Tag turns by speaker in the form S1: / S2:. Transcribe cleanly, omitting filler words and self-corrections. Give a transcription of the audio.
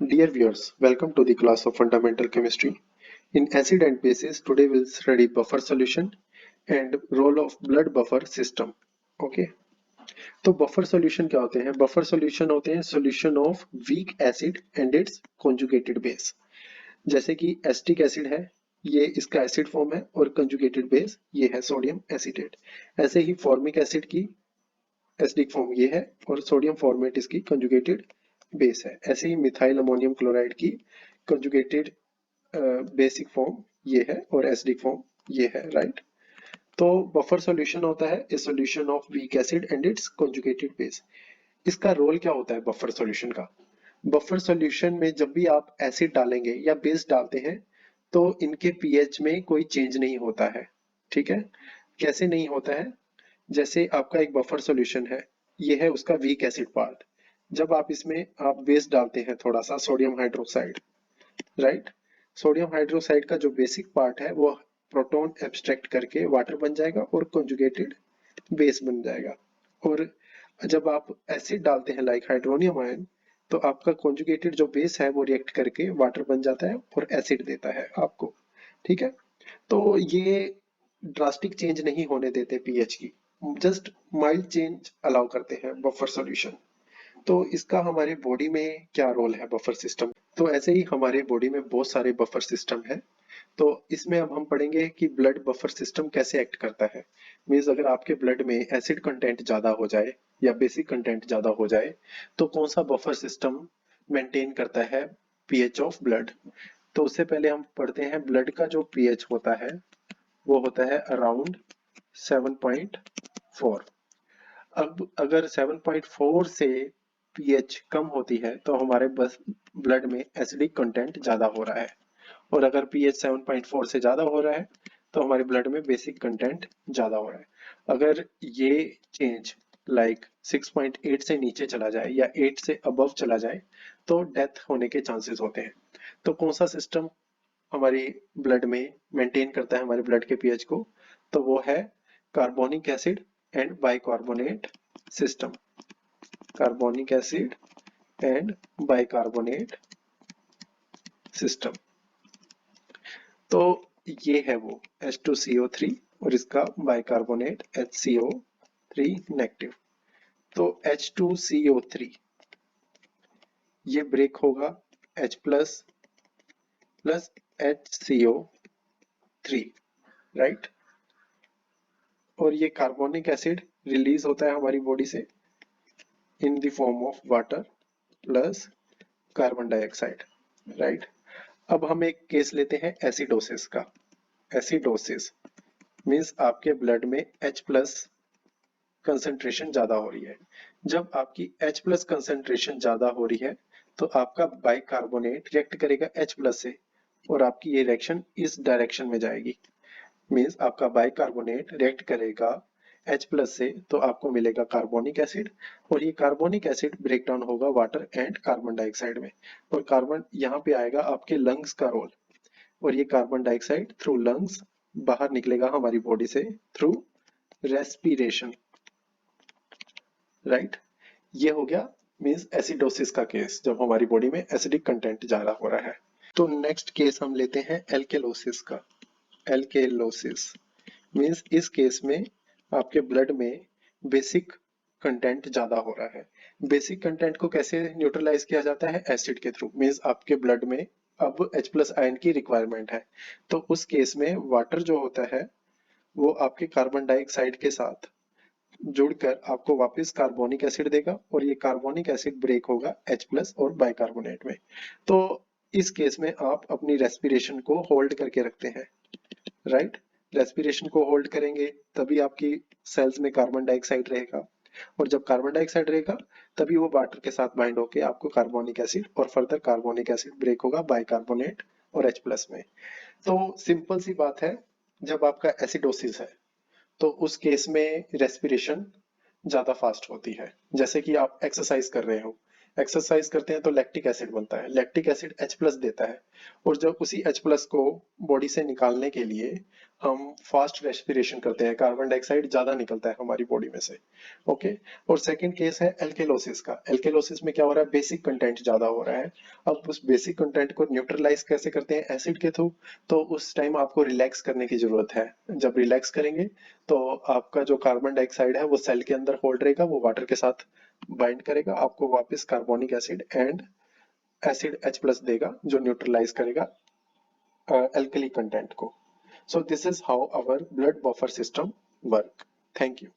S1: Dear viewers, welcome to the class of Fundamental Chemistry. In acid and bases, today we'll study buffer solution and role of blood buffer system. Okay, तो buffer solution क्या होते हैं? Buffer solution होते हैं solution of weak acid and its conjugated base. जैसे कि acetic acid है, ये इसका एसिड फॉर्म है और कंजुगेटेड बेस ये है सोडियम एसीटेट। ऐसे ही फॉर्मिक एसिड की एसिडिक फॉर्म ये है और सोडियम फॉर्मेट इसकी कंजुगेटेड बेस है। ऐसे ही मिथाइल अमोनियम क्लोराइड की कंजुगेटेड बेसिक फॉर्म ये है और एसिडिक फॉर्म ये है, राइट। तो बफर सॉल्यूशन होता है ए solution of weak acid and it's conjugated base. इसका रोल क्या होता है बफर सॉल्यूशन का? बफर सॉल्यूशन में जब भी आप एसिड डालेंगे या बेस डालते हैं तो इनके पीएच में कोई चेंज नहीं होता है। ठीक है, कैसे नहीं होता है? जैसे आपका एक बफर सॉल्यूशन है, ये है उसका वीक एसिड पार्ट। जब आप इसमें आप बेस डालते हैं थोड़ा सा sodium hydroxide, right, sodium hydroxide का जो बेसिक पार्ट है वो प्रोटॉन एब्स्ट्रैक्ट करके वाटर बन जाएगा और कंजुगेटेड बेस बन जाएगा। और जब आप एसिड डालते हैं लाइक हाइड्रोनियम आयन, तो आपका कंजुगेटेड जो बेस है वो रिएक्ट करके वाटर बन जाता है और एसिड देता है आपको। ठीक है, तो ये ड्रास्टिक चेंज नहीं होने देते पीएच की, जस्ट माइल्ड चेंज अलाउ करते हैं बफर सॉल्यूशन। तो इसका हमारे बॉडी में क्या रोल है बफर सिस्टम? तो ऐसे ही हमारे बॉडी में बहुत सारे बफर सिस्टम है। तो इसमें अब हम पढ़ेंगे कि ब्लड बफर सिस्टम कैसे एक्ट करता है। मीन्स अगर आपके ब्लड में एसिड कंटेंट ज्यादा हो जाए या बेसिक कंटेंट ज्यादा हो जाए तो कौन सा बफर सिस्टम मेंटेन करता है पीएच ऑफ ब्लड। तो उससे पहले हम पढ़ते हैं ब्लड का जो पीएच होता है वो होता है अराउंड 7.4। अब अगर 7.4 से पीएच कम होती है तो हमारे बस ब्लड में एसिडिक कंटेंट ज्यादा हो रहा है, और अगर पीएच 7.4 से ज्यादा हो रहा है तो हमारे ब्लड में बेसिक कंटेंट ज्यादा हो रहा है। अगर ये चेंज लाइक 6.8 से नीचे चला जाए या 8 से अबव चला जाए तो डेथ होने के चांसेस होते हैं। तो कौन सा सिस्टम हमारी ब्लड में मेंटेन करता है हमारे ब्लड के पीएच को? तो वो है carbonic acid and bicarbonate system. Carbonic acid and bicarbonate system. तो ये है वो H2CO3 और इसका बाइकार्बोनेट HCO3 नेगेटिव। तो H2CO3 ये ब्रेक होगा H plus plus HCO3, right. और ये कार्बोनिक एसिड रिलीज होता है हमारी बॉडी से in the form of water plus carbon dioxide, right. अब हम एक केस लेते हैं एसिडोसिस का। एसिडोसिस मीन्स आपके ब्लड में H प्लस कंसंट्रेशन ज्यादा हो रही है। जब आपकी H प्लस कंसंट्रेशन ज्यादा हो रही है तो आपका बाइकार्बोनेट रिएक्ट करेगा H प्लस से और आपकी ये रिएक्शन इस डायरेक्शन में जाएगी। मीन्स आपका बाइकार्बोनेट रिएक्ट करेगा H प्लस से तो आपको मिलेगा कार्बोनिक एसिड, और ये कार्बोनिक एसिड ब्रेक डाउन होगा वाटर एंड कार्बन डाइऑक्साइड में, और कार्बन यहाँ पे आएगा आपके लंग्स का रोल, और ये कार्बन डाइऑक्साइड थ्रू लंग्स बाहर निकलेगा हमारी बॉडी से थ्रू रेस्पिरेशन, राइट। ये हो गया मीन्स एसिडोसिस का केस, जब हमारी बॉडी में एसिडिक कंटेंट ज्यादा हो रहा है। तो नेक्स्ट केस हम लेते हैं एल्केलोसिस का। एल्केलोसिस मीन्स इस केस में आपके ब्लड में बेसिक कंटेंट ज्यादा हो रहा है। बेसिक कंटेंट को कैसे न्यूट्रलाइज किया जाता है? एसिड के थ्रू। मीन्स आपके ब्लड में अब H प्लस आयन की रिक्वायरमेंट है, तो उस केस में वाटर जो होता है वो आपके कार्बन डाइऑक्साइड के साथ जुड़कर आपको वापस कार्बोनिक एसिड देगा, और ये कार्बोनिक एसिड ब्रेक होगा H प्लस और बाइकार्बोनेट में। तो इस केस में आप अपनी रेस्पिरेशन को होल्ड करके रखते हैं, राइट। रेस्पिरेशन को होल्ड करेंगे तभी आपकी सेल्स में कार्बन डाइऑक्साइड रहेगा, और जब कार्बन डाइऑक्साइड रहेगा तभी वो वाटर के साथ बाइंड होके आपको कार्बोनिक एसिड, और फर्दर कार्बोनिक एसिड ब्रेक होगा बाइकार्बोनेट और H प्लस में। तो सिंपल सी बात है, जब आपका एसिडोसिस है तो उस केस में रेस्पिरेशन ज्यादा फास्ट होती है। जैसे कि आप एक्सरसाइज कर रहे हो, एक्सरसाइज करते हैं तो लैक्टिक एसिड बनता है, लैक्टिक एसिड H+ देता है, और जब उसी H+ को बॉडी से निकालने के लिए हम फास्ट रेस्पिरेशन करते हैं, कार्बन डाइऑक्साइड ज्यादा निकलता है हमारी बॉडी में से। ओके। और सेकंड केस है एल्केलोसिस का। एल्केलोसिस में क्या हो रहा है, बेसिक कंटेंट ज्यादा हो रहा है। अब उस बेसिक कंटेंट को न्यूट्रलाइज कैसे करते हैं, एसिड के थ्रू। तो उस टाइम आपको रिलैक्स करने की जरूरत है। जब रिलैक्स करेंगे तो आपका जो कार्बन डाइऑक्साइड है वो सेल के अंदर होल्ड रहेगा, वो वाटर के साथ बाइंड करेगा, आपको वापस carbonic acid and acid H+ देगा, जो न्यूट्रलाइज करेगा alkali content को. So this is how our blood buffer system work. Thank you.